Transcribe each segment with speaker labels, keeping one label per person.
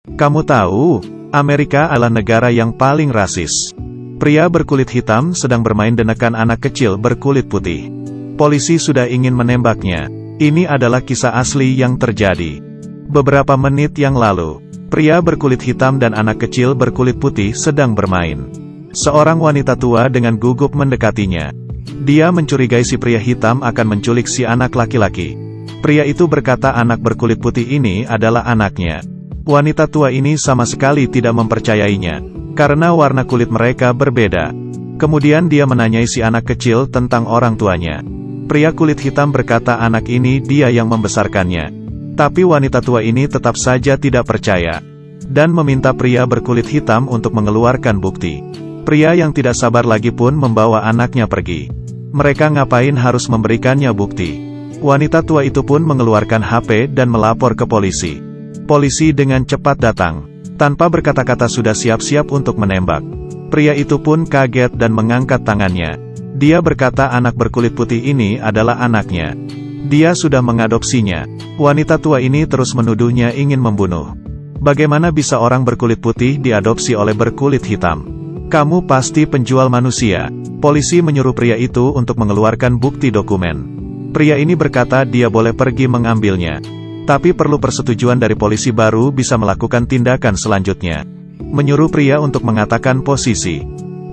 Speaker 1: Kamu tahu, Amerika adalah negara yang paling rasis. Pria berkulit hitam sedang bermain denekan anak kecil berkulit putih. Polisi sudah ingin menembaknya. Ini adalah kisah asli yang terjadi. Beberapa menit yang lalu, pria berkulit hitam dan anak kecil berkulit putih sedang bermain. Seorang wanita tua dengan gugup mendekatinya. Dia mencurigai si pria hitam akan menculik si anak laki-laki. Pria itu berkata anak berkulit putih ini adalah anaknya. Wanita tua ini sama sekali tidak mempercayainya, karena warna kulit mereka berbeda. Kemudian dia menanyai si anak kecil tentang orang tuanya. Pria kulit hitam berkata anak ini dia yang membesarkannya. Tapi wanita tua ini tetap saja tidak percaya, dan meminta pria berkulit hitam untuk mengeluarkan bukti. Pria yang tidak sabar lagi pun membawa anaknya pergi. Mereka ngapain harus memberikannya bukti? Wanita tua itu pun mengeluarkan HP dan melapor ke polisi. Polisi dengan cepat datang. Tanpa berkata-kata sudah siap-siap untuk menembak. Pria itu pun kaget dan mengangkat tangannya. Dia berkata anak berkulit putih ini adalah anaknya. Dia sudah mengadopsinya. Wanita tua ini terus menuduhnya ingin membunuh. Bagaimana bisa orang berkulit putih diadopsi oleh berkulit hitam? Kamu pasti penjual manusia. Polisi menyuruh pria itu untuk mengeluarkan bukti dokumen. Pria ini berkata dia boleh pergi mengambilnya. Tapi perlu persetujuan dari polisi baru bisa melakukan tindakan selanjutnya. Menyuruh pria untuk mengatakan posisi.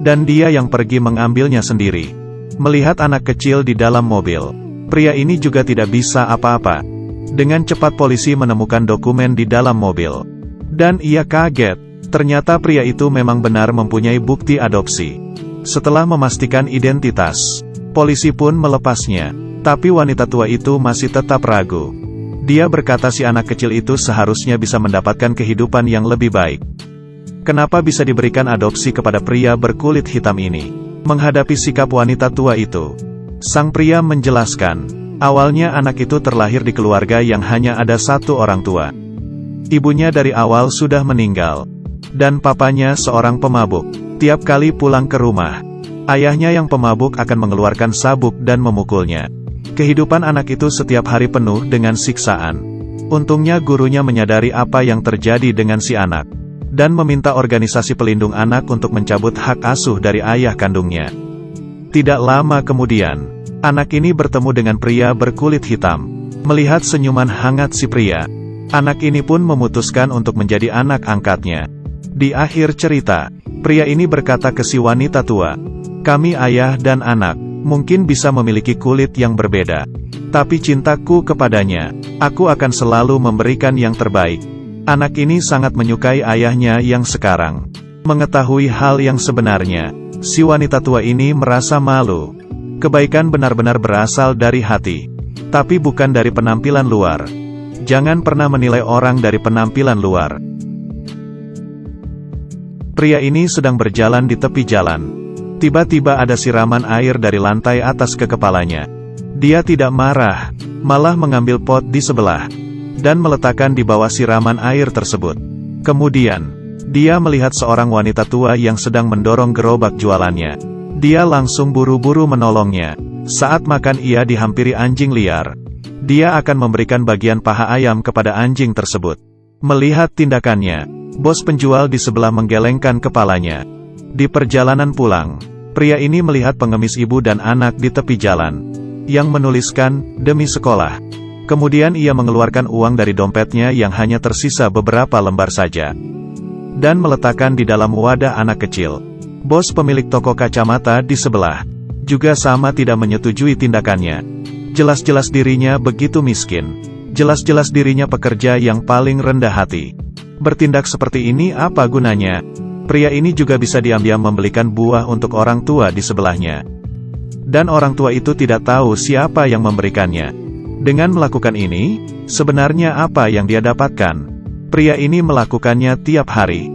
Speaker 1: Dan dia yang pergi mengambilnya sendiri. Melihat anak kecil di dalam mobil. Pria ini juga tidak bisa apa-apa. Dengan cepat polisi menemukan dokumen di dalam mobil. Dan ia kaget. Ternyata pria itu memang benar mempunyai bukti adopsi. Setelah memastikan identitas, polisi pun melepasnya. Tapi wanita tua itu masih tetap ragu. Dia berkata si anak kecil itu seharusnya bisa mendapatkan kehidupan yang lebih baik. Kenapa bisa diberikan adopsi kepada pria berkulit hitam ini? Menghadapi sikap wanita tua itu, sang pria menjelaskan, awalnya anak itu terlahir di keluarga yang hanya ada satu orang tua. Ibunya dari awal sudah meninggal. Dan papanya seorang pemabuk. Tiap kali pulang ke rumah, ayahnya yang pemabuk akan mengeluarkan sabuk dan memukulnya. Kehidupan anak itu setiap hari penuh dengan siksaan. Untungnya gurunya menyadari apa yang terjadi dengan si anak, dan meminta organisasi pelindung anak untuk mencabut hak asuh dari ayah kandungnya. Tidak lama kemudian, anak ini bertemu dengan pria berkulit hitam. Melihat senyuman hangat si pria, anak ini pun memutuskan untuk menjadi anak angkatnya. Di akhir cerita, pria ini berkata ke si wanita tua, "Kami ayah dan anak. Mungkin bisa memiliki kulit yang berbeda. Tapi cintaku kepadanya, aku akan selalu memberikan yang terbaik." Anak ini sangat menyukai ayahnya yang sekarang. Mengetahui hal yang sebenarnya, si wanita tua ini merasa malu. Kebaikan benar-benar berasal dari hati. Tapi bukan dari penampilan luar. Jangan pernah menilai orang dari penampilan luar. Pria ini sedang berjalan di tepi jalan. Tiba-tiba ada siraman air dari lantai atas ke kepalanya. Dia tidak marah, malah mengambil pot di sebelah, dan meletakkan di bawah siraman air tersebut. Kemudian, dia melihat seorang wanita tua yang sedang mendorong gerobak jualannya. Dia langsung buru-buru menolongnya. Saat makan ia dihampiri anjing liar. Dia akan memberikan bagian paha ayam kepada anjing tersebut. Melihat tindakannya, bos penjual di sebelah menggelengkan kepalanya. Di perjalanan pulang, pria ini melihat pengemis ibu dan anak di tepi jalan, yang menuliskan, "Demi sekolah." Kemudian ia mengeluarkan uang dari dompetnya yang hanya tersisa beberapa lembar saja, dan meletakkan di dalam wadah anak kecil. Bos pemilik toko kacamata di sebelah, juga sama tidak menyetujui tindakannya. Jelas-jelas dirinya begitu miskin. Jelas-jelas dirinya pekerja yang paling rendah hati. Bertindak seperti ini apa gunanya? Pria ini juga bisa diam-diam membelikan buah untuk orang tua di sebelahnya. Dan orang tua itu tidak tahu siapa yang memberikannya. Dengan melakukan ini, sebenarnya apa yang dia dapatkan? Pria ini melakukannya tiap hari.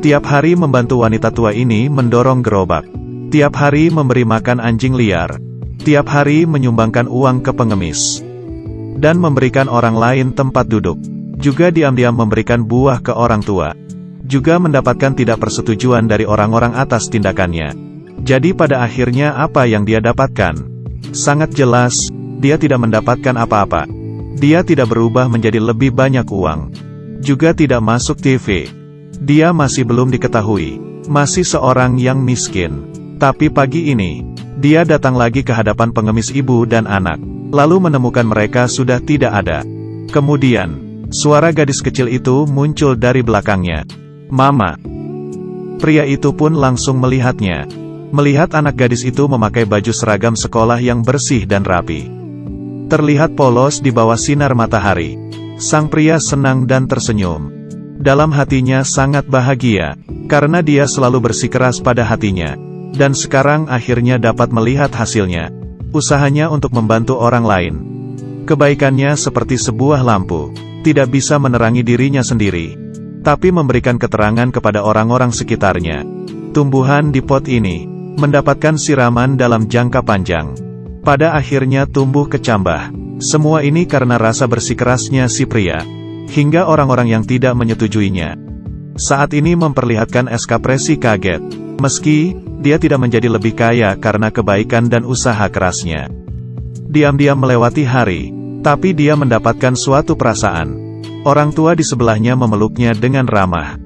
Speaker 1: Tiap hari membantu wanita tua ini mendorong gerobak. Tiap hari memberi makan anjing liar. Tiap hari menyumbangkan uang ke pengemis. Dan memberikan orang lain tempat duduk. Juga diam-diam memberikan buah ke orang tua. Juga mendapatkan tidak persetujuan dari orang-orang atas tindakannya. Jadi pada akhirnya apa yang dia dapatkan? Sangat jelas, dia tidak mendapatkan apa-apa. Dia tidak berubah menjadi lebih banyak uang. juga tidak masuk TV. Dia masih belum diketahui, masih seorang yang miskin. Tapi pagi ini, dia datang lagi ke hadapan pengemis ibu dan anak, lalu menemukan mereka sudah tidak ada. Kemudian, suara gadis kecil itu muncul dari belakangnya. "Mama." Pria itu pun langsung melihatnya. Melihat anak gadis itu memakai baju seragam sekolah yang bersih dan rapi, terlihat polos di bawah sinar matahari. Sang pria senang dan tersenyum. Dalam hatinya sangat bahagia, karena dia selalu bersikeras pada hatinya. Dan sekarang akhirnya dapat melihat hasilnya. Usahanya untuk membantu orang lain. Kebaikannya seperti sebuah lampu, tidak bisa menerangi dirinya sendiri, tapi memberikan keterangan kepada orang-orang sekitarnya. Tumbuhan di pot ini mendapatkan siraman dalam jangka panjang. Pada akhirnya tumbuh kecambah. Semua ini karena rasa bersikeras-nya si pria, hingga orang-orang yang tidak menyetujuinya saat ini memperlihatkan ekspresi kaget. Meski dia tidak menjadi lebih kaya karena kebaikan dan usaha kerasnya. Diam-diam melewati hari, tapi dia mendapatkan suatu perasaan. Orang tua di sebelahnya memeluknya dengan ramah.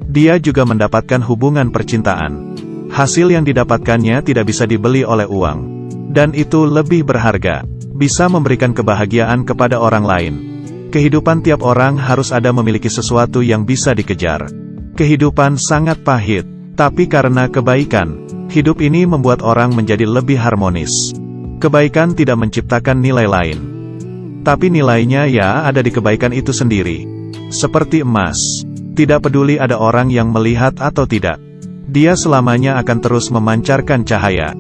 Speaker 1: Dia juga mendapatkan hubungan percintaan. Hasil yang didapatkannya tidak bisa dibeli oleh uang. Dan itu lebih berharga, bisa memberikan kebahagiaan kepada orang lain. Kehidupan tiap orang harus ada memiliki sesuatu yang bisa dikejar. Kehidupan sangat pahit, tapi karena kebaikan, hidup ini membuat orang menjadi lebih harmonis. Kebaikan tidak menciptakan nilai lain, tapi nilainya ya ada di kebaikan itu sendiri. Seperti emas, tidak peduli ada orang yang melihat atau tidak, dia selamanya akan terus memancarkan cahaya.